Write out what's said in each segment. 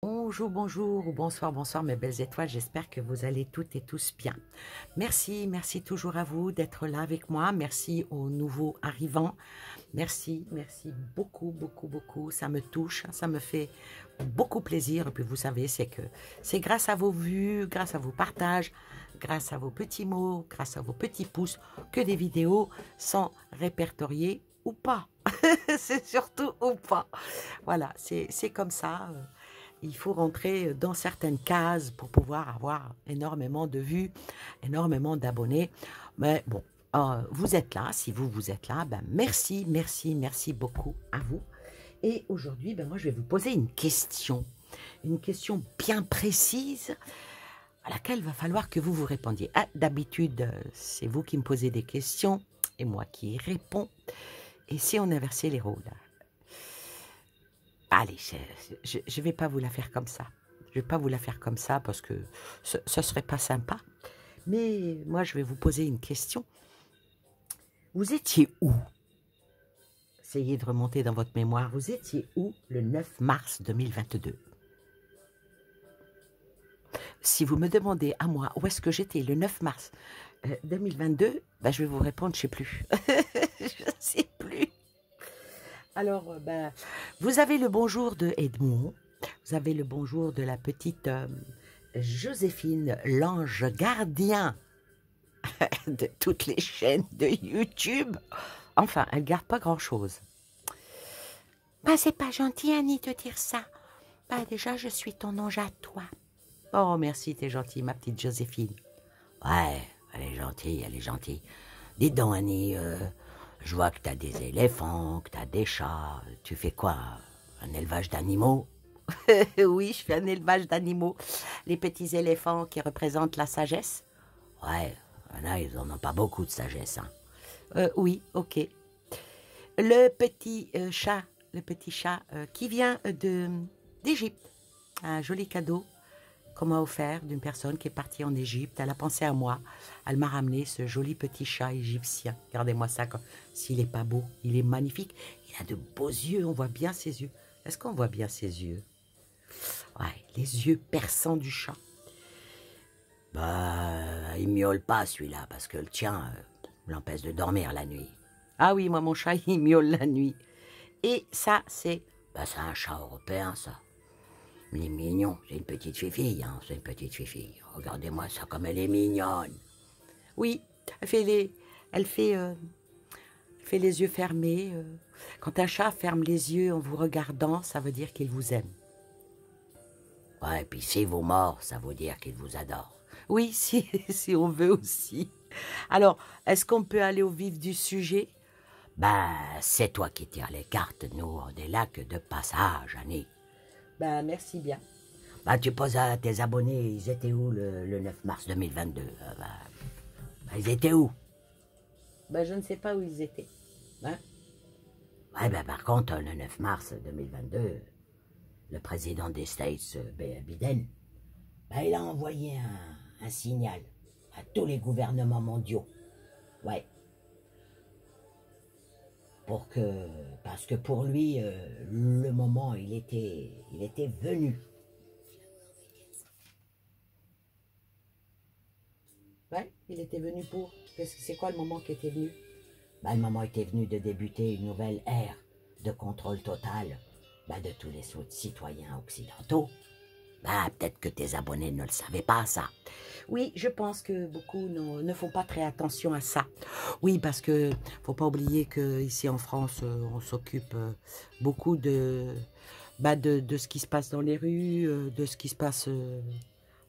Bonjour, bonjour ou bonsoir, bonsoir mes belles étoiles, j'espère que vous allez toutes et tous bien. Merci, merci toujours à vous d'être là avec moi, merci aux nouveaux arrivants, merci beaucoup, beaucoup, beaucoup, ça me touche, ça me fait beaucoup plaisir et puis vous savez, c'est grâce à vos vues, grâce à vos partages, grâce à vos petits mots, grâce à vos petits pouces que des vidéos sont répertoriées ou pas, c'est surtout ou pas, voilà, c'est comme ça. Il faut rentrer dans certaines cases pour pouvoir avoir énormément de vues, énormément d'abonnés. Mais bon, vous êtes là. Si vous êtes là, ben merci, merci, merci beaucoup à vous. Et aujourd'hui, ben moi, je vais vous poser une question bien précise à laquelle il va falloir que vous vous répondiez. Ah, d'habitude, c'est vous qui me posez des questions et moi qui y réponds. Et si on inversait les rôles? Allez, je ne vais pas vous la faire comme ça. Je ne vais pas vous la faire comme ça parce que ce ne serait pas sympa. Mais moi, je vais vous poser une question. Vous étiez où? Essayez de remonter dans votre mémoire. Vous étiez où le 9 mars 2022? Si vous me demandez à moi où est-ce que j'étais le 9 mars 2022, ben, je vais vous répondre, je ne sais plus. Je ne sais plus. Alors, ben, vous avez le bonjour de Edmond. Vous avez le bonjour de la petite Joséphine, l'ange gardien de toutes les chaînes de YouTube. Enfin, elle garde pas grand-chose. Bah, c'est pas gentil, Annie, de dire ça. Bah, déjà, je suis ton ange à toi. Oh, merci, t'es gentille, ma petite Joséphine. Ouais, elle est gentille, elle est gentille. Dis donc, Annie, je vois que t'as des éléphants, que t'as des chats. Tu fais quoi? Un élevage d'animaux? Oui, je fais un élevage d'animaux. Les petits éléphants qui représentent la sagesse. Ouais, là, ils n'en ont pas beaucoup de sagesse. Hein. Oui, ok. Le petit chat qui vient d'Égypte. Un joli cadeau qu'on m'a offert d'une personne qui est partie en Égypte. Elle a pensé à moi. Elle m'a ramené ce joli petit chat égyptien. Regardez-moi ça, s'il n'est pas beau, il est magnifique. Il a de beaux yeux, on voit bien ses yeux. Est-ce qu'on voit bien ses yeux? Ouais, les yeux perçants du chat. Bah, il miaule pas celui-là, parce que le tien l'empêche de dormir la nuit. Ah oui, moi mon chat, il miaule la nuit. Et ça, c'est... Bah, c'est un chat européen, ça. Il est mignon, c'est une petite fifille, hein, c'est une petite fifille. Regardez-moi ça comme elle est mignonne. Oui, elle fait les yeux fermés. Quand un chat ferme les yeux en vous regardant, ça veut dire qu'il vous aime. Ouais, et puis si vous mord, ça veut dire qu'il vous adore. Oui, si on veut aussi. Alors, est-ce qu'on peut aller au vif du sujet? Ben, c'est toi qui tires les cartes, nous, on est là que de passage, Annie. Ben, merci bien. Ben, tu poses à tes abonnés, ils étaient où le 9 mars 2022? Ils étaient où? Ben, je ne sais pas où ils étaient. Hein? Ouais, ben, par contre, le 9 mars 2022, le président des States, Biden, ben, il a envoyé un signal à tous les gouvernements mondiaux. Ouais. Parce que pour lui, le moment, il était venu. Ouais, il était venu pour. C'est quoi le moment qui était venu? Ben, le moment était venu de débuter une nouvelle ère de contrôle total de tous les citoyens occidentaux. Peut-être que tes abonnés ne le savaient pas, ça. Oui, je pense que beaucoup ne font pas très attention à ça. Oui, parce que faut pas oublier qu'ici en France, on s'occupe beaucoup de ce qui se passe dans les rues, de ce qui se passe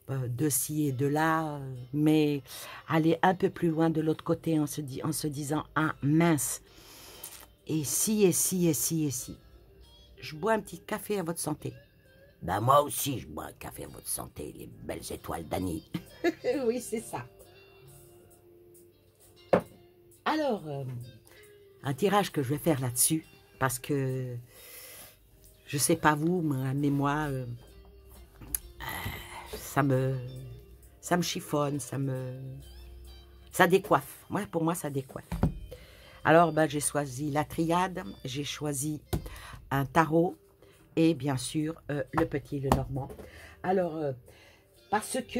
de ci et de là, mais aller un peu plus loin de l'autre côté en se disant, ah mince, et si, et si, et si, et si. Je bois un petit café à votre santé. Ben moi aussi, je bois un café à votre santé, les belles étoiles d'Annie. Oui, c'est ça. Alors, un tirage que je vais faire là-dessus, parce que je sais pas vous, mais moi, ça me chiffonne, ça décoiffe. Ouais, pour moi, ça décoiffe. Alors, j'ai choisi la triade, j'ai choisi un tarot et bien sûr le petit Lenormand. Alors, parce que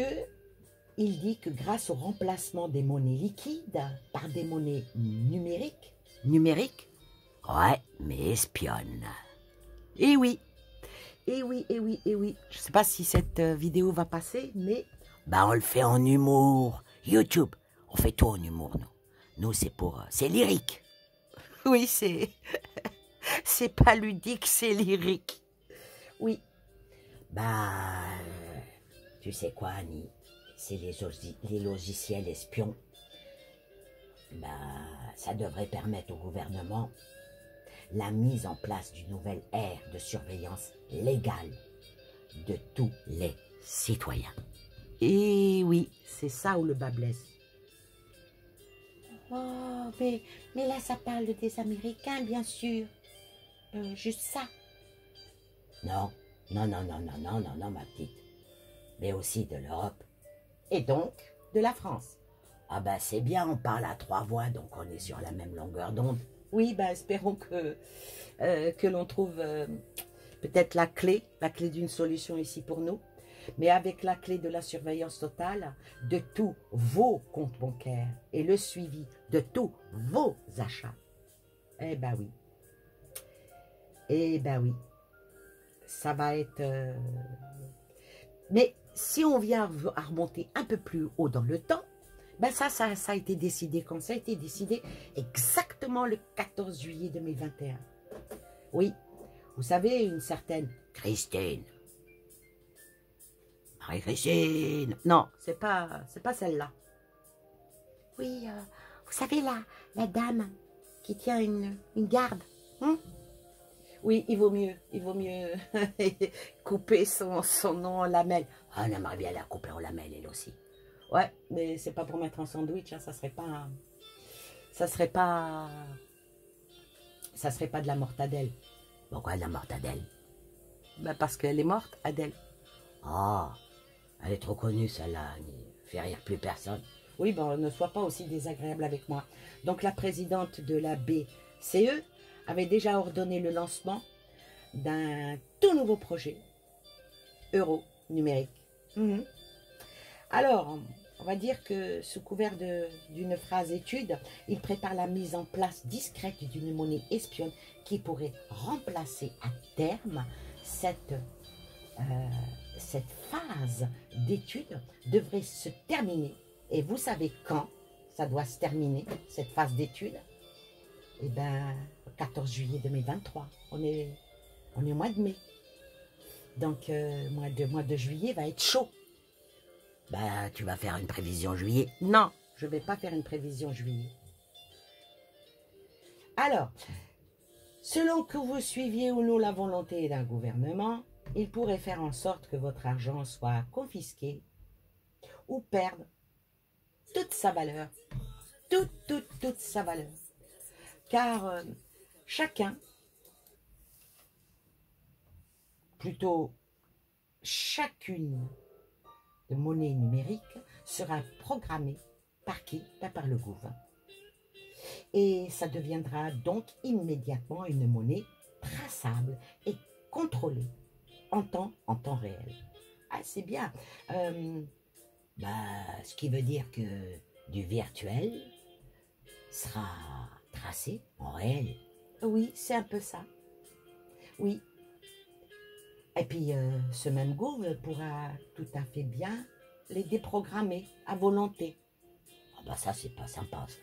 il dit que grâce au remplacement des monnaies liquides par des monnaies numériques, ouais, mais espionnes. Et oui, et oui, et oui, et oui. Je ne sais pas si cette vidéo va passer, mais... Bah, on le fait en humour. YouTube, on fait tout en humour, nous. Nous, c'est pour... c'est lyrique. Oui, c'est... c'est pas ludique, c'est lyrique. Oui. Bah... tu sais quoi, Annie? C'est les logiciels espions. Bah, ça devrait permettre au gouvernement la mise en place d'une nouvelle ère de surveillance légale de tous les citoyens. Et oui, c'est ça où le bas blesse. Oh, mais là, ça parle des Américains, bien sûr. Juste ça. Non, non, non, non, non, non, non, non, ma petite. Mais aussi de l'Europe. Et donc, de la France. Ah ben, c'est bien, on parle à 3 voix, donc on est sur la même longueur d'onde. Oui, ben, espérons que l'on trouve peut-être la clé d'une solution ici pour nous. Mais avec la clé de la surveillance totale de tous vos comptes bancaires et le suivi de tous vos achats. Eh ben oui. Eh ben oui. Ça va être... Mais si on vient à remonter un peu plus haut dans le temps, ben ça a été décidé quand ça a été décidé exactement le 14 juillet 2021. Oui, vous savez, une certaine Christine. Marie-Christine. Non, c'est pas celle-là. Oui, vous savez, la dame qui tient une garde. Oui, il vaut mieux couper son nom en lamelles. Ah, on aimerait bien la couper en lamelles, elle aussi. Ouais, mais c'est pas pour mettre un sandwich, hein, ça serait pas de la mortadelle. Pourquoi de la mortadelle? Ben parce qu'elle est morte, Adèle. Ah, elle est trop connue, celle-là, elle fait rire plus personne. Oui, ben ne sois pas aussi désagréable avec moi. Donc la présidente de la BCE avait déjà ordonné le lancement d'un tout nouveau projet euro numérique. Alors, on va dire que sous couvert d'une phrase étude, il prépare la mise en place discrète d'une monnaie espionne qui pourrait remplacer à terme cette phase d'étude devrait se terminer. Et vous savez quand ça doit se terminer, cette phase d'étude? Eh bien, le 14 juillet 2023. On est au mois de mai. Donc, mois de juillet va être chaud. Bah, tu vas faire une prévision juillet? Non, je ne vais pas faire une prévision juillet. Alors, selon que vous suiviez ou non la volonté d'un gouvernement, il pourrait faire en sorte que votre argent soit confisqué ou perde toute sa valeur. Toute sa valeur. Car chacune de monnaie numérique sera programmée par qui? Par le gouvernement. Et ça deviendra donc immédiatement une monnaie traçable et contrôlée en temps réel. Ah, c'est bien. Ce qui veut dire que du virtuel sera tracé en réel. Oui, c'est un peu ça. Oui. Et puis, ce même gouv pourra tout à fait bien les déprogrammer à volonté. Ah bah ça, c'est pas sympa, ça.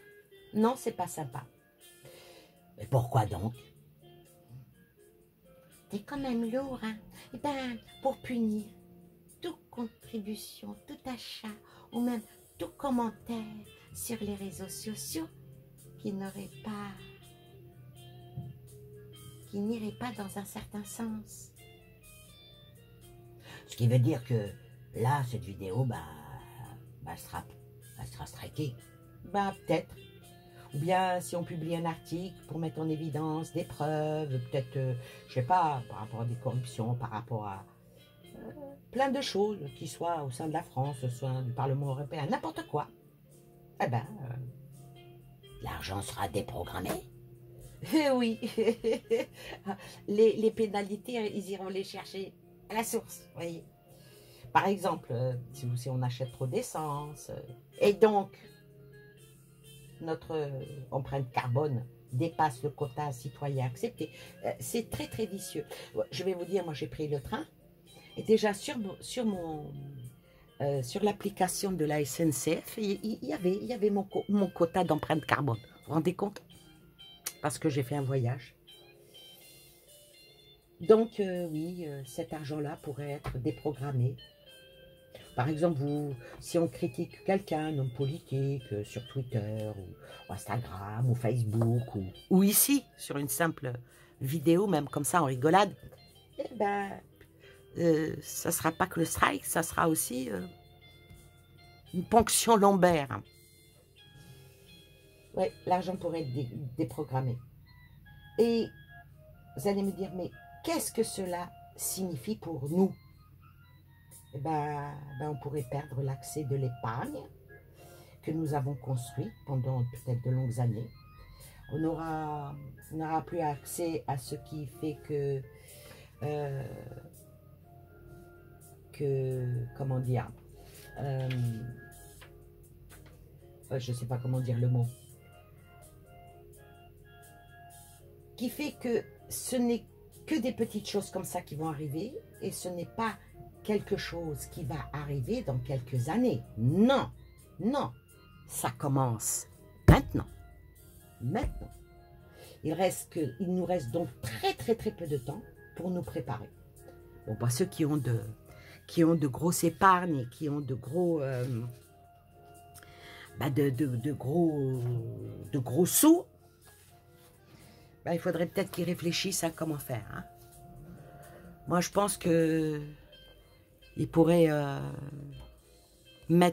Non, c'est pas sympa. Mais pourquoi donc? C'est quand même lourd, hein? Eh bien, pour punir toute contribution, tout achat, ou même tout commentaire sur les réseaux sociaux qui n'irait pas dans un certain sens. Ce qui veut dire que là, cette vidéo, elle sera strikée. Peut-être. Ou bien si on publie un article pour mettre en évidence des preuves, peut-être, je sais pas, par rapport à des corruptions, par rapport à plein de choses qui soient au sein de la France, au sein du Parlement européen, n'importe quoi. Eh ben, l'argent sera déprogrammé. Oui, les pénalités, ils iront les chercher à la source, vous voyez. Par exemple, si on achète trop d'essence, et donc notre empreinte carbone dépasse le quota citoyen accepté, c'est très très vicieux. Je vais vous dire, moi j'ai pris le train, et déjà sur l'application de la SNCF, il y avait mon quota d'empreinte carbone. Vous vous rendez compte? Parce que j'ai fait un voyage. Donc, oui, cet argent-là pourrait être déprogrammé. Par exemple, si on critique quelqu'un, un homme politique, sur Twitter, ou Instagram, ou Facebook, ou ici, sur une simple vidéo, même comme ça, en rigolade, eh ben, ça ne sera pas que le strike, ça sera aussi une ponction lombaire. Oui, l'argent pourrait être déprogrammé. Et vous allez me dire, mais qu'est-ce que cela signifie pour nous? Eh ben, on pourrait perdre l'accès de l'épargne que nous avons construit pendant peut-être de longues années. On n'aura plus accès à ce qui fait comment dire, je ne sais pas comment dire le mot, qui fait que ce n'est que des petites choses comme ça qui vont arriver, et ce n'est pas quelque chose qui va arriver dans quelques années. Non, non, ça commence maintenant. Maintenant. Il nous reste donc très très très peu de temps pour nous préparer. Bon, pas ceux qui ont de grosses épargnes, qui ont de gros de gros sous, il faudrait peut-être qu'ils réfléchissent à comment faire. Hein. Moi, je pense que ils pourraient ne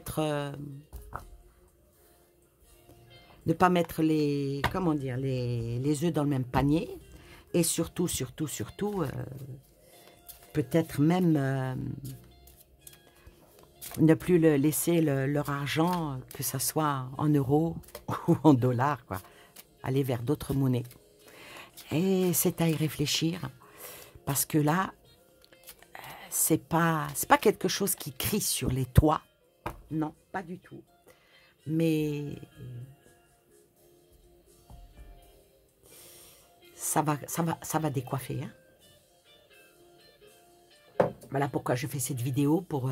pas mettre les œufs dans le même panier, et surtout, peut-être même ne plus laisser leur argent, que ce soit en euros ou en dollars, quoi. Aller vers d'autres monnaies. Et c'est à y réfléchir, parce que là, c'est pas quelque chose qui crie sur les toits, non, pas du tout. Mais ça va décoiffer. Hein. Voilà pourquoi je fais cette vidéo, pour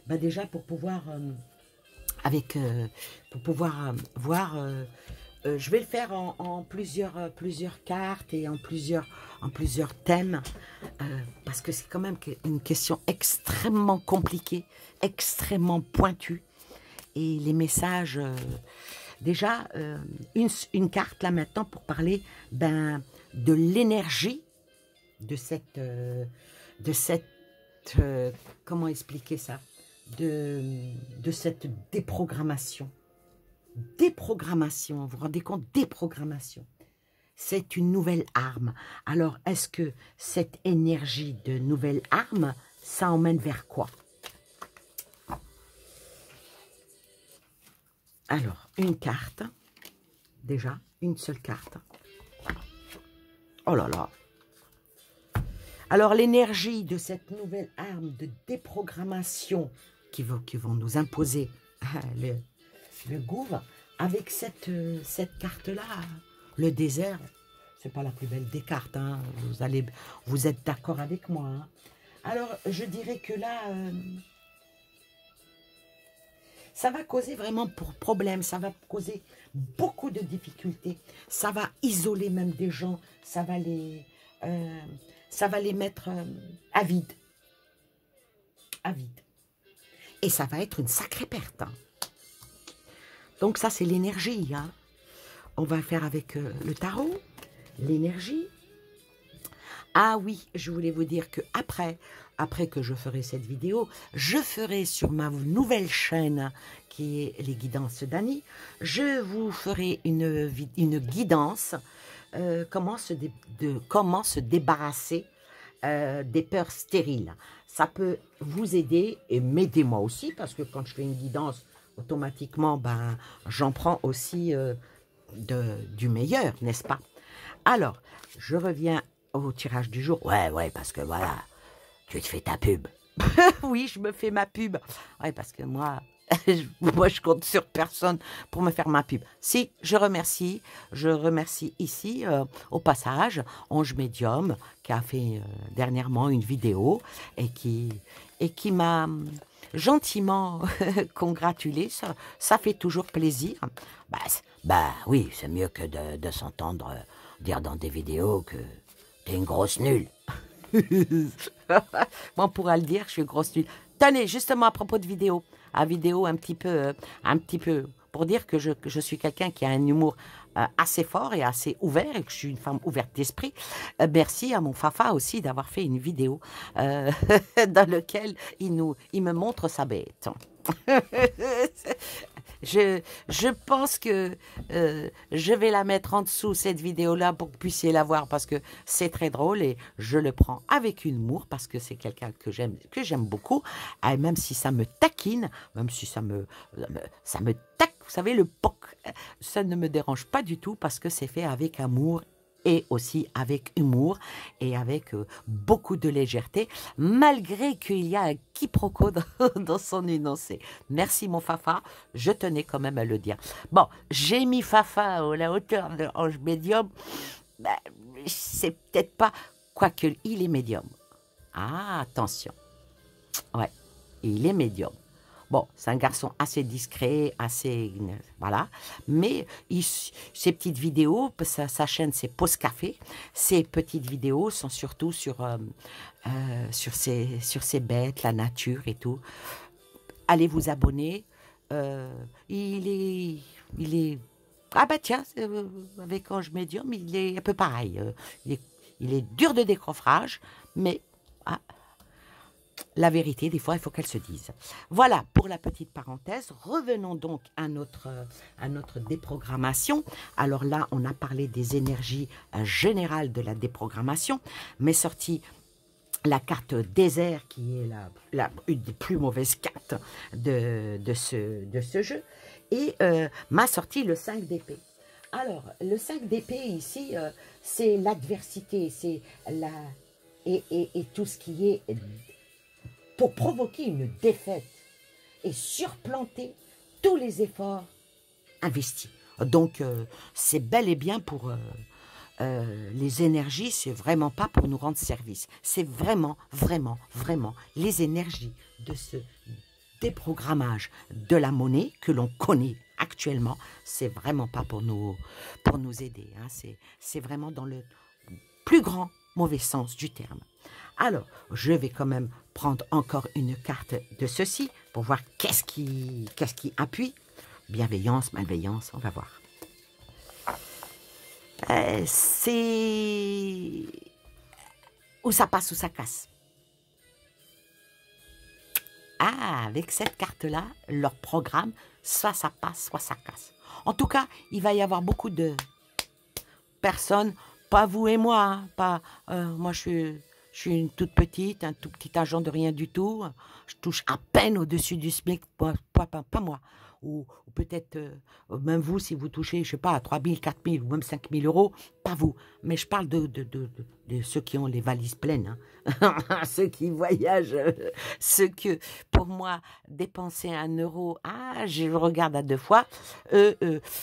déjà pour pouvoir voir. Je vais le faire en plusieurs cartes et en plusieurs thèmes, parce que c'est quand même une question extrêmement compliquée, extrêmement pointue, et les messages. Déjà, une carte là maintenant pour parler de l'énergie de cette comment expliquer ça, de cette déprogrammation. Déprogrammation, vous vous rendez compte? Déprogrammation. C'est une nouvelle arme. Alors, est-ce que cette énergie de nouvelle arme, ça emmène vers quoi? Alors, une carte. Déjà, une seule carte. Oh là là. Alors, l'énergie de cette nouvelle arme de déprogrammation qui vont nous imposer le gouffre, avec cette carte-là, le désert, c'est pas la plus belle des cartes, hein, vous êtes d'accord avec moi. Hein. Alors, je dirais que là, ça va causer vraiment pour problème, ça va causer beaucoup de difficultés, ça va isoler même des gens, ça va les mettre à vide. À vide. Et ça va être une sacrée perte. Hein. Donc ça, c'est l'énergie. Hein. On va faire avec le tarot, l'énergie. Ah oui, je voulais vous dire que après que je ferai cette vidéo, je ferai sur ma nouvelle chaîne, qui est les guidances d'Annie, je vous ferai une guidance, comment se débarrasser des peurs stériles. Ça peut vous aider et m'aider moi aussi, parce que quand je fais une guidance, automatiquement, j'en prends aussi du meilleur, n'est-ce pas? Alors, je reviens au tirage du jour. Ouais, parce que voilà, tu te fais ta pub. Oui, je me fais ma pub. Ouais, parce que moi, moi, je compte sur personne pour me faire ma pub. Si, je remercie ici, au passage, Ange Medium, qui a fait dernièrement une vidéo et qui m'a gentiment congratulé. Ça fait toujours plaisir. Bah oui, c'est mieux que de s'entendre dire dans des vidéos que t'es une grosse nulle. Bon, on pourra le dire, je suis une grosse nulle. Tenez, justement à propos de vidéo, un petit peu, pour dire que je suis quelqu'un qui a un humour assez fort et assez ouvert, et que je suis une femme ouverte d'esprit. Merci à mon Fafa aussi d'avoir fait une vidéo euh, dans laquelle il me montre sa bête. Je pense que je vais la mettre en dessous, cette vidéo-là, pour que vous puissiez la voir, parce que c'est très drôle et je le prends avec humour, parce que c'est quelqu'un que j'aime beaucoup, et même si ça me taquine, même si ça me tac, vous savez, le poc, ça ne me dérange pas du tout, parce que c'est fait avec amour et aussi avec humour et avec beaucoup de légèreté, malgré qu'il y a un quiproquo dans son énoncé. Merci mon Fafa, je tenais quand même à le dire. Bon, j'ai mis Fafa à la hauteur de Ange Médium, ben, c'est peut-être pas, quoique il est médium. Ah, attention, ouais, il est médium. Bon, c'est un garçon assez discret, assez... Voilà. Mais ses petites vidéos, sa chaîne, c'est Pause Café. Ses petites vidéos sont surtout sur ces bêtes, la nature et tout. Allez vous abonner. Il est... Ah bah tiens, avec Ange Médium, il est un peu pareil. Il est dur de décoffrage, mais... Ah, la vérité, des fois, il faut qu'elle se dise. Voilà pour la petite parenthèse. Revenons donc à notre déprogrammation. Alors là, on a parlé des énergies générales de la déprogrammation, mais sorti la carte désert, qui est une des plus mauvaises cartes de ce jeu, et m'a sorti le 5 d'épée. Alors, le 5 d'épée ici, c'est l'adversité, c'est et tout ce qui est pour provoquer une défaite et surplanter tous les efforts investis. Donc, c'est bel et bien pour les énergies, c'est vraiment pas pour nous rendre service. C'est vraiment, vraiment, vraiment les énergies de ce déprogrammage de la monnaie que l'on connaît actuellement, c'est vraiment pas pour nous aider. Hein. C'est vraiment dans le plus grand mauvais sens du terme. Alors, je vais quand même prendre encore une carte de ceci pour voir qu'est-ce qui appuie. Bienveillance, malveillance, on va voir. C'est où ça passe, où ça casse. Ah, avec cette carte-là, leur programme, soit ça passe, soit ça casse. En tout cas, il va y avoir beaucoup de personnes, pas vous et moi, hein, pas moi je suis une toute petite, un tout petit agent de rien du tout. Je touche à peine au-dessus du SMIC, pas moi. Ou peut-être, même vous, si vous touchez, je sais pas, à 3 000, 4 000 ou même 5 000 euros, pas vous. Mais je parle de ceux qui ont les valises pleines, hein. Ceux qui voyagent, ceux que, pour moi, dépenser 1 euro, je regarde à 2 fois. 2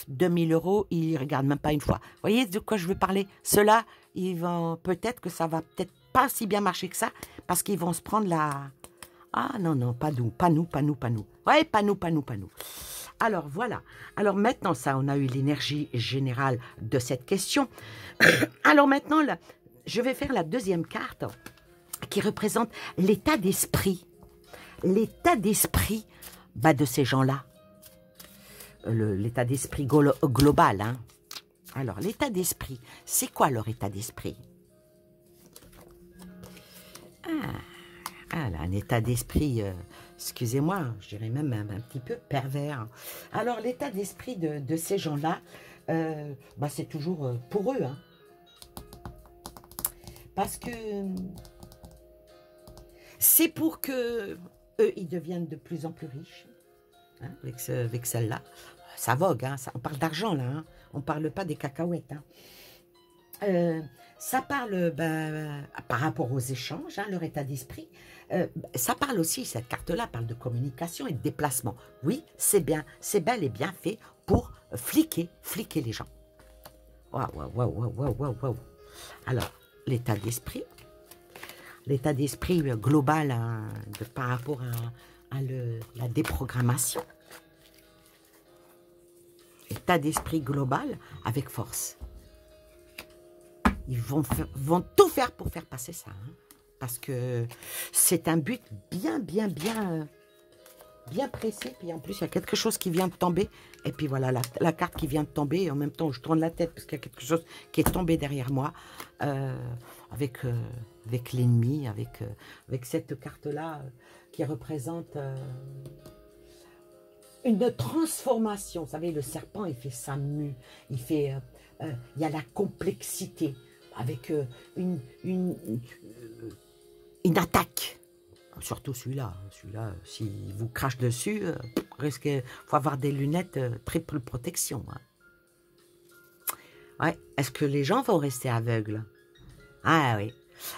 000 euros, ils ne regardent même pas une fois. Vous voyez de quoi je veux parler? Ceux-là, ils vont, peut-être que ça va peut-être pas si bien marcher que ça, parce qu'ils vont se prendre la... Ah non, pas nous. Ouais, pas nous. Alors voilà. Alors maintenant, ça, on a eu l'énergie générale de cette question. Alors maintenant, là, je vais faire la deuxième carte qui représente l'état d'esprit. L'état d'esprit de ces gens-là. L'état d'esprit global. Hein. Alors, l'état d'esprit, c'est quoi leur état d'esprit? Là, un état d'esprit, excusez-moi, je dirais même un petit peu pervers. Alors, l'état d'esprit de ces gens-là, c'est toujours pour eux. Hein. Parce que c'est pour que eux, ils deviennent de plus en plus riches. Hein, avec celle-là. Ça vogue, hein, on parle d'argent, là. Hein, on ne parle pas des cacahuètes. Hein. Euh, Ça parle par rapport aux échanges, hein, leur état d'esprit. Ça parle aussi, cette carte-là parle de communication et de déplacement. Oui, c'est bien, c'est bel et bien fait pour fliquer les gens. Waouh, waouh, waouh, waouh, waouh, waouh. Alors, l'état d'esprit. L'état d'esprit global hein, par rapport à la déprogrammation. État d'esprit global avec force. Ils vont tout faire pour faire passer ça. Hein, parce que c'est un but bien précis. Puis en plus, il y a quelque chose qui vient de tomber. Et puis voilà, la carte qui vient de tomber. Et en même temps, je tourne la tête parce qu'il y a quelque chose qui est tombé derrière moi. Avec l'ennemi, avec cette carte-là qui représente une transformation. Vous savez, le serpent, il fait sa mue. Il y a la complexité avec une attaque. Surtout celui-là. Celui-là, s'il vous crache dessus, il faut avoir des lunettes triple protection. Hein. Ouais. Est-ce que les gens vont rester aveugles? Ah oui.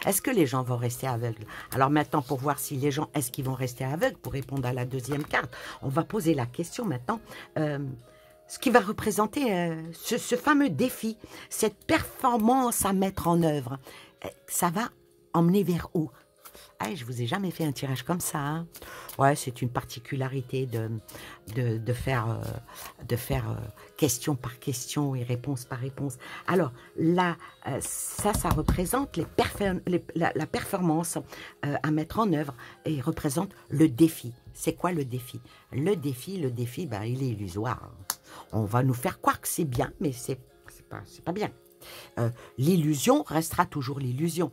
Est-ce que les gens vont rester aveugles? Alors maintenant, pour voir si les gens, est-ce qu'ils vont rester aveugles, pour répondre à la deuxième carte, on va poser la question maintenant. Ce qui va représenter ce fameux défi, cette performance à mettre en œuvre, ça va emmener vers où? Ah, je vous ai jamais fait un tirage comme ça. Hein. Ouais, c'est une particularité de faire question par question et réponse par réponse. Alors là, ça représente la performance à mettre en œuvre et représente le défi. C'est quoi le défi? Le défi, ben, il est illusoire. On va nous faire croire que c'est bien, mais c'est pas bien. L'illusion restera toujours l'illusion.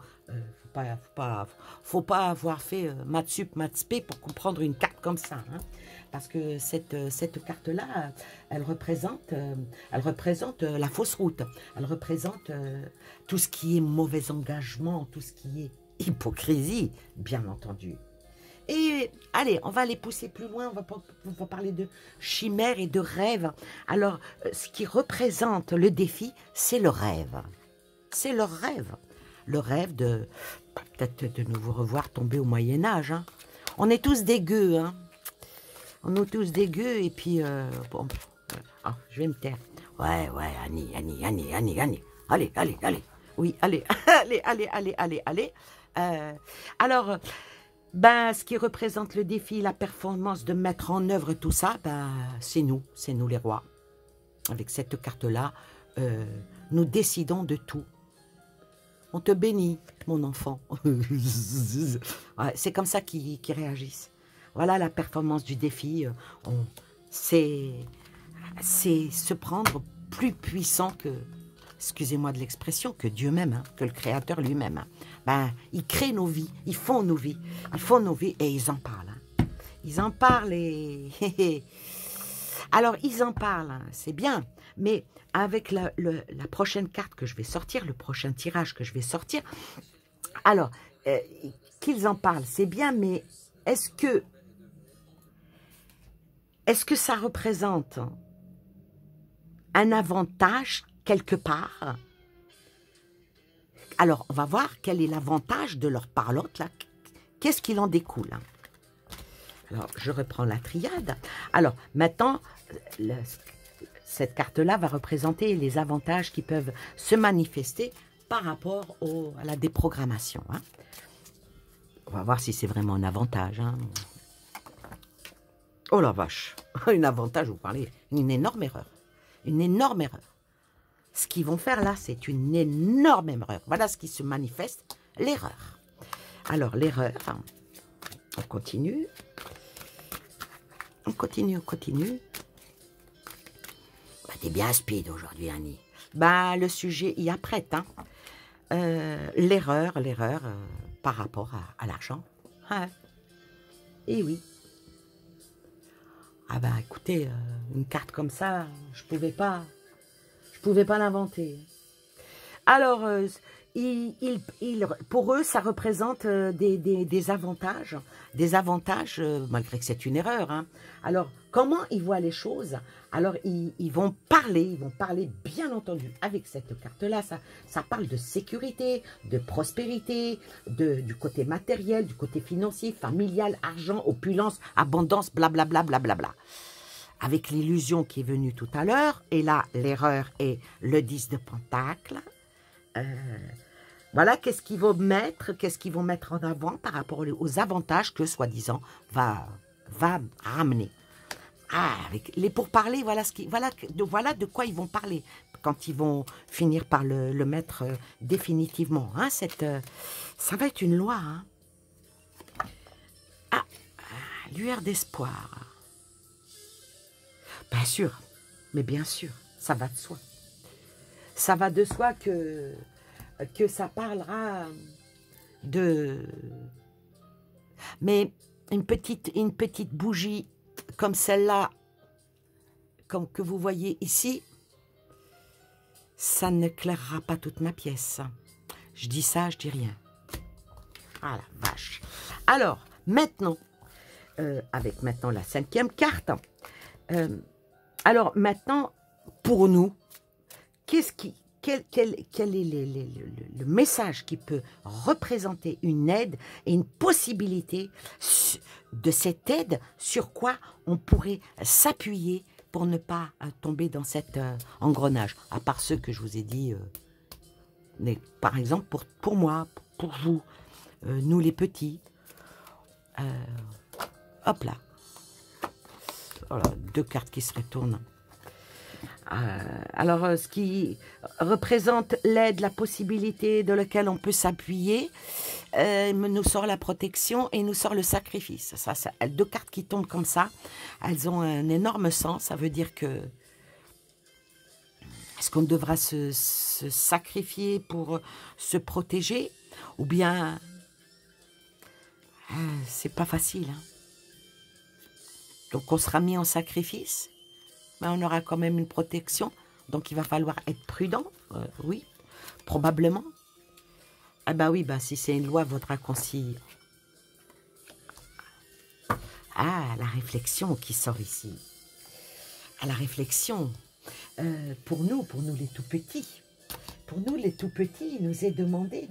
Faut pas avoir fait maths sup, maths spé pour comprendre une carte comme ça. Hein. Parce que cette carte-là, elle représente la fausse route. Elle représente tout ce qui est mauvais engagement, tout ce qui est hypocrisie, bien entendu. Et allez, on va aller pousser plus loin, on va parler de chimère et de rêve. Alors, ce qui représente le défi, c'est le rêve. C'est le rêve. Le rêve de peut-être de nous revoir tomber au Moyen-Âge. Hein. On est tous des gueux. Hein. On est tous des gueux et puis, bon, je vais me taire. Ouais, Annie. Allez. Oui, allez, allez. Alors... Ben, ce qui représente le défi, la performance de mettre en œuvre tout ça, ben, c'est nous les rois. Avec cette carte-là, nous décidons de tout. On te bénit, mon enfant. Ouais, c'est comme ça qu'ils réagissent. Voilà la performance du défi. C'est se prendre plus puissant que, excusez-moi de l'expression, que Dieu même, hein, que le Créateur lui-même. Hein. Ben, ils créent nos vies, ils font nos vies et ils en parlent. Hein. Ils en parlent et... Alors, ils en parlent, hein, c'est bien, mais avec la prochaine carte que je vais sortir, le prochain tirage que je vais sortir, alors, qu'ils en parlent, c'est bien, mais est-ce que ça représente un avantage quelque part? Alors, on va voir quel est l'avantage de leur parlotte, là. Qu'est-ce qu'il en découle? Hein? Alors, je reprends la triade. Alors, maintenant, cette carte-là va représenter les avantages qui peuvent se manifester par rapport à la déprogrammation. Hein? On va voir si c'est vraiment un avantage. Hein? Oh la vache! Un avantage, vous parlez, une énorme erreur. Une énorme erreur. Ce qu'ils vont faire là, c'est une énorme erreur. Voilà ce qui se manifeste, l'erreur. Alors, l'erreur, on continue. On continue. Bah, t'es bien speed aujourd'hui, Annie. Bah, le sujet y apprête. Hein. L'erreur par rapport à l'argent. Ah, et oui. Ah bah, écoutez, une carte comme ça, je pouvais pas l'inventer. Alors, pour eux, ça représente des avantages, malgré que c'est une erreur, hein. Alors, comment ils voient les choses? Alors, ils vont parler bien entendu avec cette carte-là. Ça parle de sécurité, de prospérité, du côté matériel, du côté financier, familial, argent, opulence, abondance, blablabla, blablabla. Avec l'illusion qui est venue tout à l'heure, et là, l'erreur est le 10 de Pentacle. Voilà, qu'est-ce qu'ils vont mettre en avant par rapport aux avantages que, soi-disant, va ramener. Ah, avec les pourparlers, voilà de quoi ils vont parler quand ils vont finir par le mettre définitivement. Hein, ça va être une loi. Hein. Ah, lueur d'espoir. Bien sûr, mais bien sûr, ça va de soi. Ça va de soi que ça parlera de... Mais une petite bougie comme celle-là, comme que vous voyez ici, ça n'éclairera pas toute ma pièce. Je dis ça, je dis rien. Ah la vache. Alors, maintenant, avec maintenant la 5e carte, alors maintenant, pour nous, quel est le message qui peut représenter une aide et une possibilité de cette aide, sur quoi on pourrait s'appuyer pour ne pas tomber dans cet engrenage, à part ceux que je vous ai dit, mais par exemple pour moi, pour vous, nous les petits, hop là, voilà, 2 cartes qui se retournent. Alors, ce qui représente l'aide, la possibilité de laquelle on peut s'appuyer, nous sort la protection et nous sort le sacrifice. Ça, 2 cartes qui tombent comme ça, elles ont un énorme sens. Ça veut dire que est-ce qu'on devra se sacrifier pour se protéger, ou bien c'est pas facile. Hein. Donc on sera mis en sacrifice. Mais on aura quand même une protection, donc il va falloir être prudent, oui, probablement. Ah bah oui, bah si c'est une loi, vaudra qu'on s'y... Ah, la réflexion qui sort ici. Ah, la réflexion, pour nous les tout petits, il nous est demandé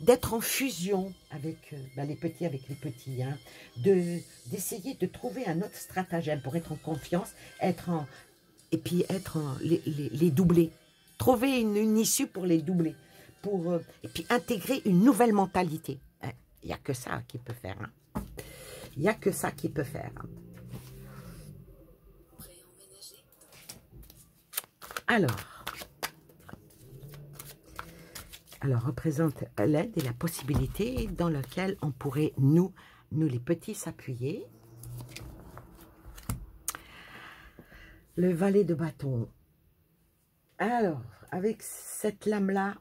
d'être en fusion avec les petits, hein, d'essayer de trouver un autre stratagème pour être en confiance, les doubler, trouver une issue pour les doubler, et puis intégrer une nouvelle mentalité. Il n'y a que ça qui peut faire. Hein. Il n'y a que ça qui peut faire. Hein. Alors, représente l'aide et la possibilité dans laquelle on pourrait, nous les petits, s'appuyer. Le valet de bâton. Alors, avec cette lame-là,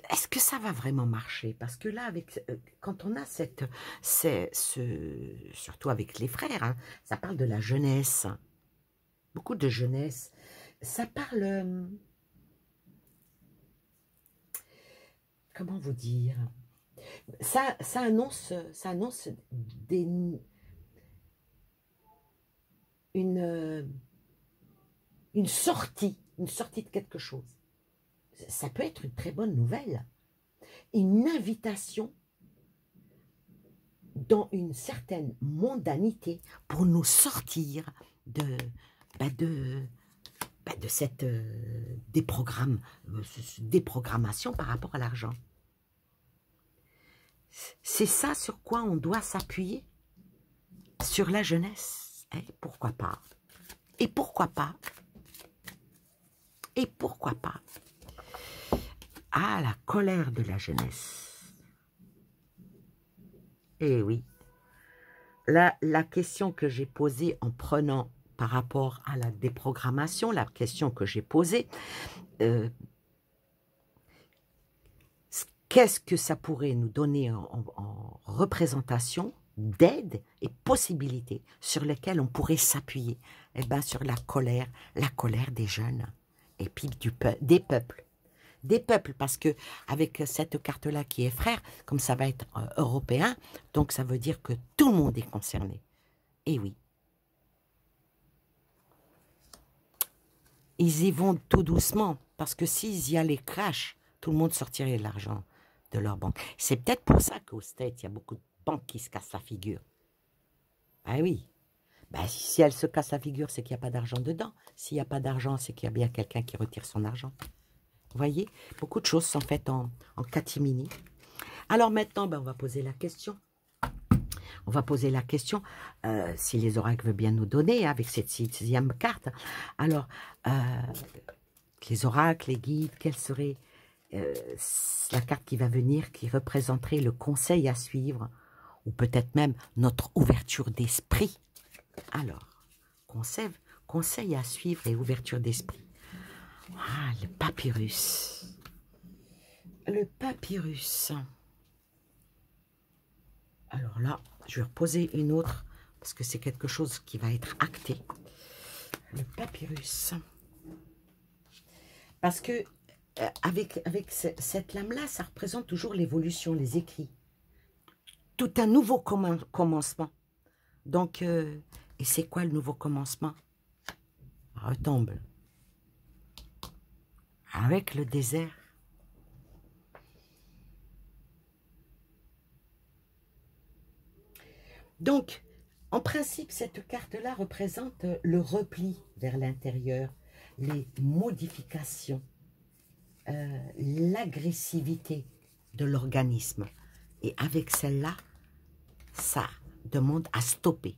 est-ce que ça va vraiment marcher? Parce que là, quand on a surtout avec les frères, hein, ça parle de la jeunesse. Beaucoup de jeunesse. Ça parle, comment vous dire, ça annonce une sortie de quelque chose. Ça peut être une très bonne nouvelle, une invitation dans une certaine mondanité pour nous sortir de cette déprogrammation par rapport à l'argent. C'est ça sur quoi on doit s'appuyer, sur la jeunesse. Et pourquoi pas? Et pourquoi pas? Et pourquoi pas? Ah, la colère de la jeunesse. Eh oui. Là, la question que j'ai posée en prenant par rapport à la déprogrammation, la question que j'ai posée, qu'est-ce que ça pourrait nous donner en représentation d'aide et possibilités sur lesquelles on pourrait s'appuyer. Eh bien, sur la colère des jeunes, et puis des peuples. Des peuples, parce que avec cette carte-là qui est frère, comme ça va être européen, donc ça veut dire que tout le monde est concerné. Et oui. Ils y vont tout doucement, parce que s'ils y allaient crash, tout le monde sortirait de l'argent de leur banque. C'est peut-être pour ça qu'au States, il y a beaucoup de banques qui se cassent la figure. Ah oui. Ben, si elles se cassent la figure, c'est qu'il n'y a pas d'argent dedans. S'il n'y a pas d'argent, c'est qu'il y a bien quelqu'un qui retire son argent. Vous voyez, beaucoup de choses sont faites en catimini. Alors maintenant, ben, on va poser la question. On va poser la question, si les oracles veulent bien nous donner, avec cette 6e carte. Alors, les oracles, les guides, quelle serait la carte qui va venir, qui représenterait le conseil à suivre, ou peut-être même notre ouverture d'esprit. Alors, conseil à suivre et ouverture d'esprit. Ah, le papyrus. Le papyrus. Alors là, je vais reposer une autre, parce que c'est quelque chose qui va être acté. Le papyrus. Parce que avec cette lame-là, ça représente toujours l'évolution, les écrits. Tout un nouveau commencement. Donc, et c'est quoi le nouveau commencement? Retombe. Avec le désert. Donc, en principe, cette carte-là représente le repli vers l'intérieur, les modifications, l'agressivité de l'organisme. Et avec celle-là, ça demande à stopper.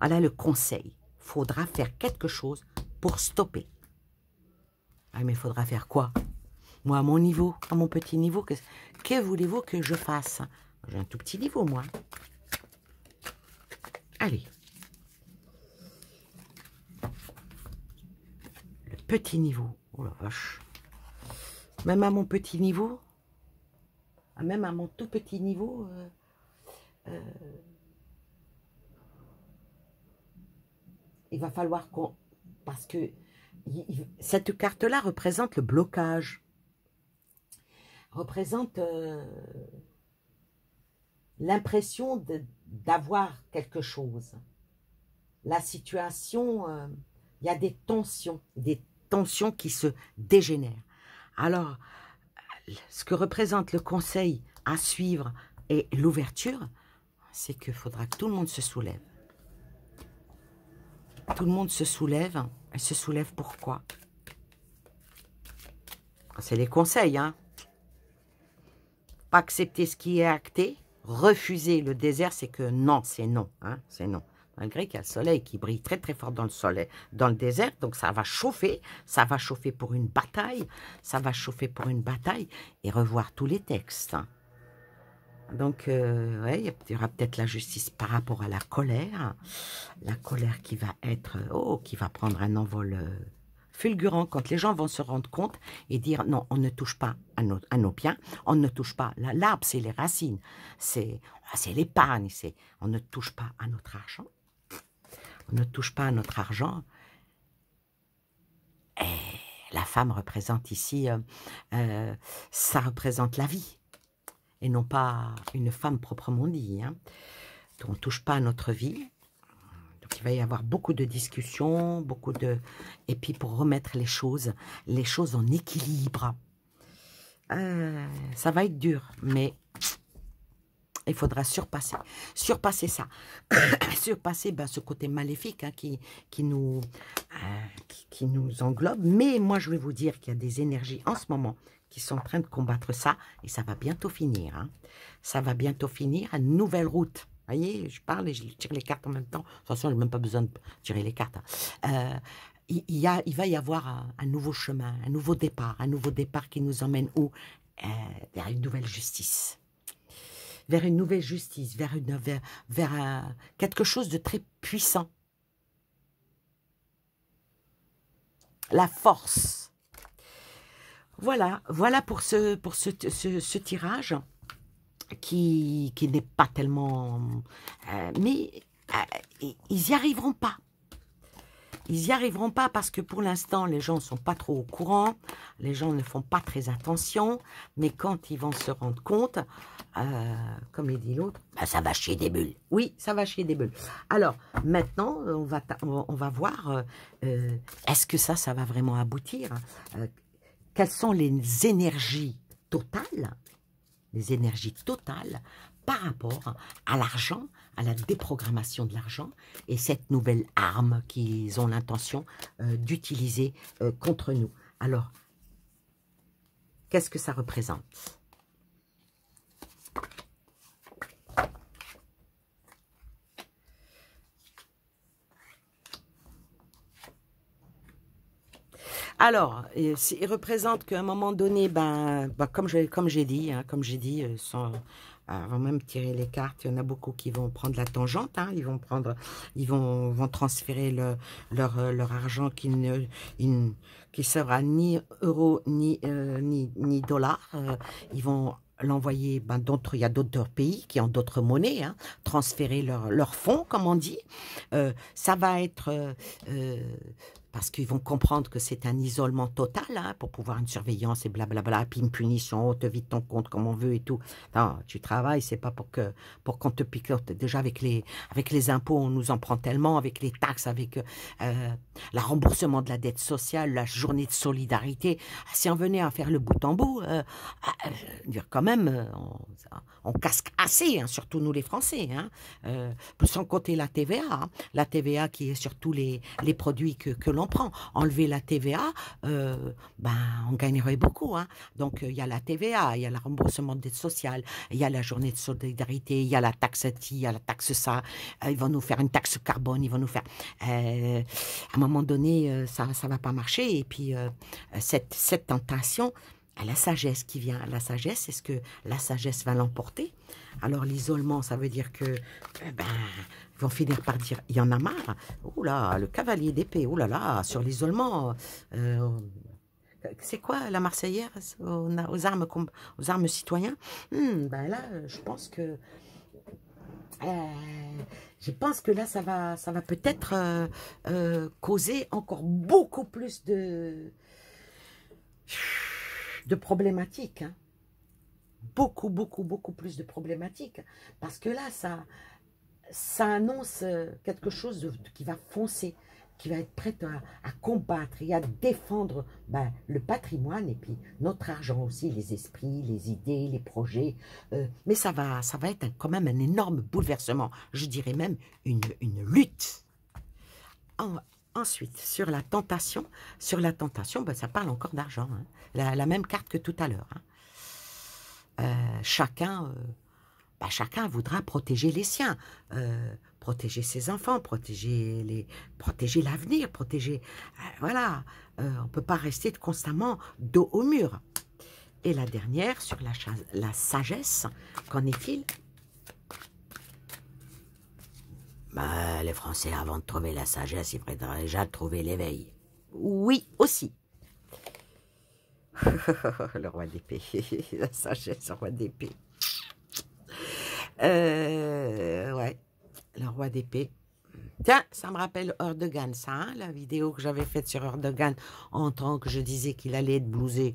Voilà le conseil. Il faudra faire quelque chose pour stopper. Ah, mais il faudra faire quoi? Moi, à mon niveau, à mon petit niveau, que voulez-vous que je fasse? J'ai un tout petit niveau, moi. Allez. Le petit niveau. Oh la vache. Même à mon petit niveau, même à mon tout petit niveau, il va falloir qu'on... Parce que cette carte-là représente le blocage. Représente l'impression d'avoir quelque chose. La situation, il y a des tensions qui se dégénèrent. Alors, ce que représente le conseil à suivre et l'ouverture, c'est qu'il faudra que tout le monde se soulève. Tout le monde se soulève. Elle se soulève pourquoi? C'est les conseils, hein. Pas accepter ce qui est acté. Refuser le désert, c'est que non, c'est non. Hein, c'est non. Malgré qu'il y a le soleil qui brille très très fort dans le désert, donc ça va chauffer pour une bataille, ça va chauffer pour une bataille, et revoir tous les textes. Hein. Donc, ouais, il y aura peut-être la justice par rapport à la colère qui va être, qui va prendre un envol fulgurant quand les gens vont se rendre compte et dire non, on ne touche pas à nos biens, on ne touche pas, l'arbre c'est les racines, c'est l'épargne, on ne touche pas à notre argent, on ne touche pas à notre argent. Et la femme représente ici, ça représente la vie. Et non pas une femme proprement dit. Hein. On ne touche pas à notre vie. Donc il va y avoir beaucoup de discussions, et puis pour remettre les choses en équilibre. Ça va être dur, mais il faudra surpasser ça. Surpasser ce côté maléfique hein, qui nous englobe. Mais moi, je vais vous dire qu'il y a des énergies en ce moment qui sont en train de combattre ça, et ça va bientôt finir. Hein. Ça va bientôt finir, une nouvelle route. Vous voyez, je parle et je tire les cartes en même temps. De toute façon, je n'ai même pas besoin de tirer les cartes. Hein. Il va y avoir un nouveau chemin, un nouveau départ qui nous emmène où? Vers une nouvelle justice. Vers une nouvelle justice, vers quelque chose de très puissant. La force. Voilà pour ce tirage. qui n'est pas tellement... mais ils n'y arriveront pas. Ils n'y arriveront pas parce que pour l'instant, les gens ne sont pas trop au courant, les gens ne font pas très attention, mais quand ils vont se rendre compte, comme il dit l'autre, bah, ça va chier des bulles. Oui, ça va chier des bulles. Alors, maintenant, on va voir, est-ce que ça va vraiment aboutir? Quelles sont les énergies totales par rapport à l'argent, à la déprogrammation de l'argent et cette nouvelle arme qu'ils ont l'intention d'utiliser contre nous. Alors, qu'est-ce que ça représente? Alors, il représente qu'à un moment donné, comme j'ai dit, avant même tirer les cartes, il y en a beaucoup qui vont prendre la tangente, hein, ils vont transférer leur argent qui sera ni euro ni dollar. Ils vont l'envoyer, il y a d'autres pays qui ont d'autres monnaies, hein, transférer leurs fonds, comme on dit. Ça va être... parce qu'ils vont comprendre que c'est un isolement total, hein, pour pouvoir une surveillance et blablabla, puis une punition, on te vide ton compte comme on veut et tout. Non, tu travailles, c'est pas pour qu'on te picote. Déjà, avec les impôts, on nous en prend tellement, avec les taxes, avec le remboursement de la dette sociale, la journée de solidarité. Si on venait à faire le bout en bout, dire quand même, on casque assez, hein, surtout nous les Français, hein, sans compter la TVA, hein, la TVA qui est sur tous les produits que l'on prend. Enlever la TVA, on gagnerait beaucoup, hein. Donc, il y a la TVA, il y a le remboursement de dette sociale, il y a la journée de solidarité, il y a la taxe ci, il y a la taxe ça, ils vont nous faire une taxe carbone, ils vont nous faire... à un moment donné, ça ne va pas marcher. Et puis, cette tentation, la sagesse qui vient. La sagesse, est-ce que la sagesse va l'emporter? Alors, l'isolement, ça veut dire que... ils vont finir par dire, il y en a marre. Oh là, le cavalier d'épée, oh là là, sur l'isolement. C'est quoi la Marseillaise aux armes citoyens? Là, je pense que là, ça va peut-être causer encore beaucoup plus de problématiques, hein. Beaucoup plus de problématiques. Parce que là, ça annonce quelque chose qui va foncer, qui va être prêt à combattre et à défendre le patrimoine et puis notre argent aussi, les esprits, les idées, les projets. Mais ça va être quand même un énorme bouleversement. Je dirais même une lutte. Ensuite, sur la tentation, ça parle encore d'argent, hein. La même carte que tout à l'heure, hein. Chacun voudra protéger les siens, protéger ses enfants, protéger l'avenir, protéger... voilà, on ne peut pas rester constamment dos au mur. Et la dernière, sur la sagesse, qu'en est-il? Les Français, avant de trouver la sagesse, ils préfèrent déjà trouver l'éveil. Oui, aussi. Le roi d'épée, la sagesse, le roi d'épée. Ouais, le roi d'épée. Tiens, ça me rappelle Erdogan, ça, hein, la vidéo que j'avais faite sur Erdogan en tant que je disais qu'il allait être blousé.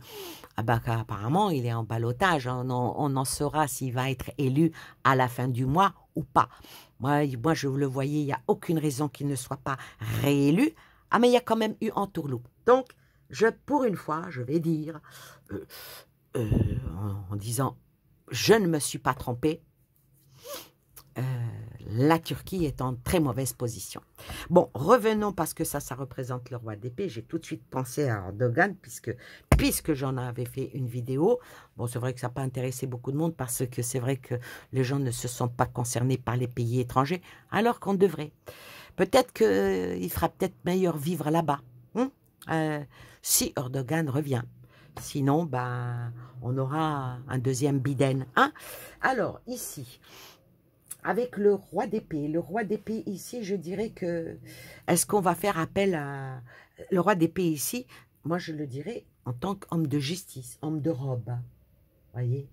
Apparemment, il est en ballottage. On en saura s'il va être élu à la fin du mois ou pas. Moi je vous le voyais, il n'y a aucune raison qu'il ne soit pas réélu. Ah, mais il y a quand même eu entourloupe. Donc, pour une fois, je vais dire, en disant, je ne me suis pas trompé, la Turquie est en très mauvaise position. Bon, revenons parce que ça représente le roi d'épée. J'ai tout de suite pensé à Erdogan puisque j'en avais fait une vidéo. Bon, c'est vrai que ça n'a pas intéressé beaucoup de monde parce que c'est vrai que les gens ne se sentent pas concernés par les pays étrangers alors qu'on devrait. Peut-être qu'il fera peut-être meilleur vivre là-bas, hein, si Erdogan revient. Sinon, on aura un deuxième Biden, hein. Alors, ici... avec le roi d'épée. Le roi d'épée ici, je dirais que... Est-ce qu'on va faire appel à... Le roi d'épée ici, moi je le dirais en tant qu'homme de justice, homme de robe. Voyez?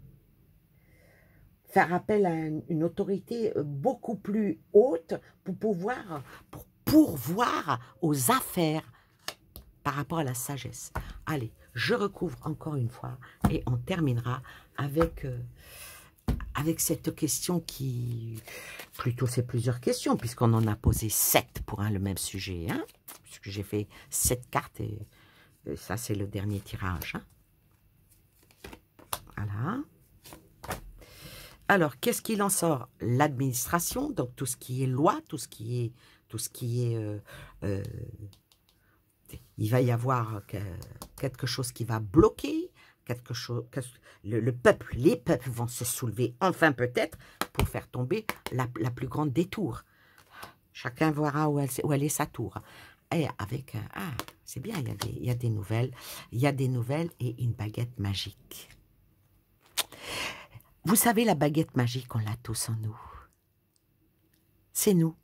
faire appel à une autorité beaucoup plus haute pour pourvoir aux affaires par rapport à la sagesse. Allez, je recouvre encore une fois et on terminera avec, avec cette question qui... Plutôt, c'est plusieurs questions puisqu'on en a posé 7 pour le même sujet. Hein, puisque j'ai fait 7 cartes et ça, c'est le dernier tirage. Hein. Voilà. Alors, qu'est-ce qu'il en sort? L'administration, donc tout ce qui est loi, tout ce qui est il va y avoir quelque chose qui va bloquer, quelque chose, le peuple, les peuples vont se soulever, enfin peut-être, pour faire tomber la plus grande des tours. Chacun verra où elle est sa tour. Et avec, c'est bien, il y a des nouvelles, et une baguette magique. Vous savez, la baguette magique, on l'a tous en nous. C'est nous.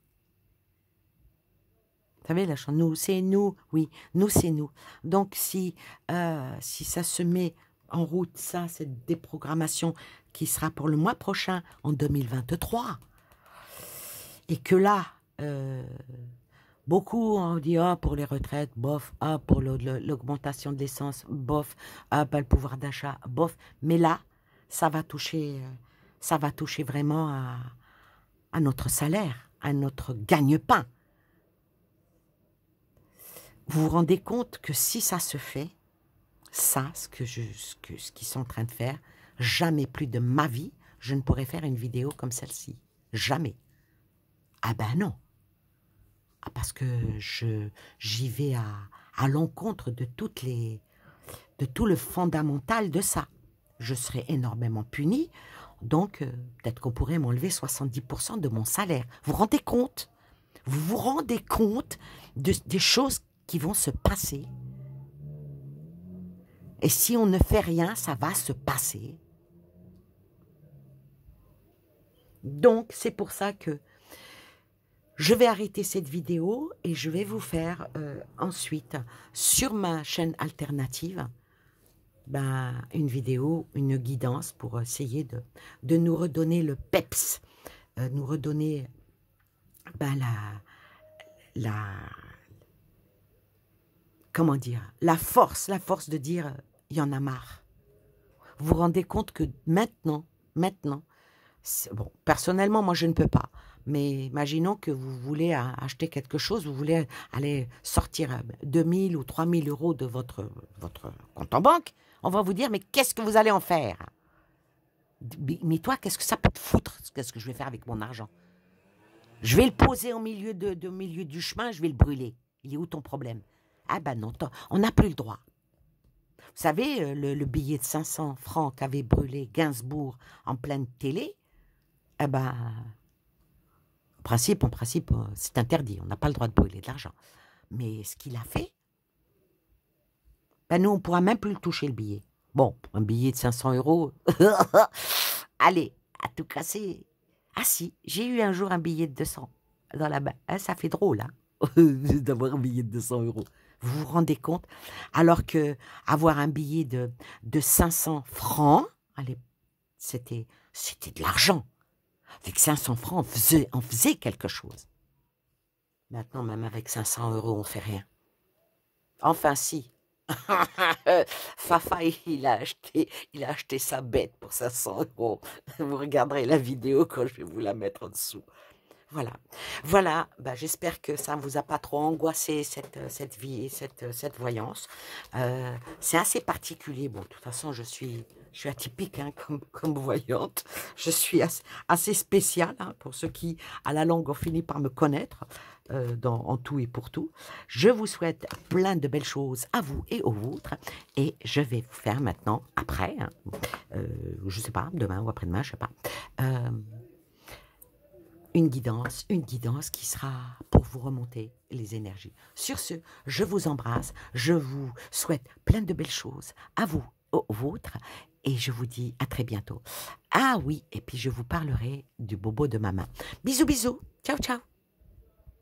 Vous savez, la chanson, nous, c'est nous. Oui, nous, c'est nous. Donc, si ça se met en route, ça, cette déprogrammation qui sera pour le mois prochain, en 2023, et que là, beaucoup ont dit, ah, pour les retraites, bof, ah, pour l'augmentation de l'essence, bof, ah, pas le pouvoir d'achat, bof. Mais là, ça va toucher vraiment à notre salaire, à notre gagne-pain. Vous vous rendez compte que si ça se fait, ça, ce qu'ils sont en train de faire, jamais plus de ma vie, je ne pourrais faire une vidéo comme celle-ci. Jamais. Ah ben non. Ah, parce que j'y vais à l'encontre de tout le fondamental de ça. Je serais énormément punie, donc peut-être qu'on pourrait m'enlever 70% de mon salaire. Vous vous rendez compte? Vous vous rendez compte des choses qui vont se passer? Et si on ne fait rien, ça va se passer. Donc, c'est pour ça que je vais arrêter cette vidéo et je vais vous faire ensuite, sur ma chaîne alternative, une vidéo, une guidance pour essayer de nous redonner le peps, nous redonner comment dire, la force de dire, il y en a marre. Vous vous rendez compte que maintenant, bon, personnellement, moi, je ne peux pas. Mais imaginons que vous voulez acheter quelque chose, vous voulez aller sortir 2 000 ou 3 000 euros de votre compte en banque. On va vous dire, mais qu'est-ce que vous allez en faire? Mais toi, qu'est-ce que ça peut te foutre? Qu'est-ce que je vais faire avec mon argent? Je vais le poser au milieu du chemin, je vais le brûler. Il est où ton problème? Ah ben non, on n'a plus le droit. Vous savez, le billet de 500 francs qu'avait brûlé Gainsbourg en pleine télé, eh ben, en principe, c'est interdit. On n'a pas le droit de brûler de l'argent. Mais ce qu'il a fait, nous, on ne pourra même plus le toucher, le billet. Bon, un billet de 500 euros, allez, à tout casser. Ah si, j'ai eu un jour un billet de 200 dans la main. Ça fait drôle, hein, d'avoir un billet de 200 euros. Vous vous rendez compte? Alors que avoir un billet de 500 francs, allez, c'était de l'argent. Avec 500 francs, on faisait quelque chose. Maintenant, même avec 500 euros, on ne fait rien. Enfin, si. Fafa, il a acheté sa bête pour 500 euros. Vous regarderez la vidéo quand je vais vous la mettre en dessous. Voilà, j'espère que ça ne vous a pas trop angoissé cette voyance. C'est assez particulier. Bon, de toute façon, je suis atypique hein, comme voyante. Je suis assez spéciale hein, pour ceux qui, à la longue, ont fini par me connaître en tout et pour tout. Je vous souhaite plein de belles choses à vous et aux vôtres. Et je vais vous faire maintenant, après, hein, je ne sais pas, demain ou après-demain, je ne sais pas, une guidance qui sera pour vous remonter les énergies. Sur ce, je vous embrasse, je vous souhaite plein de belles choses à vous, aux vôtres, et je vous dis à très bientôt. Ah oui, et puis je vous parlerai du bobo de ma main. Bisous, bisous, ciao, ciao.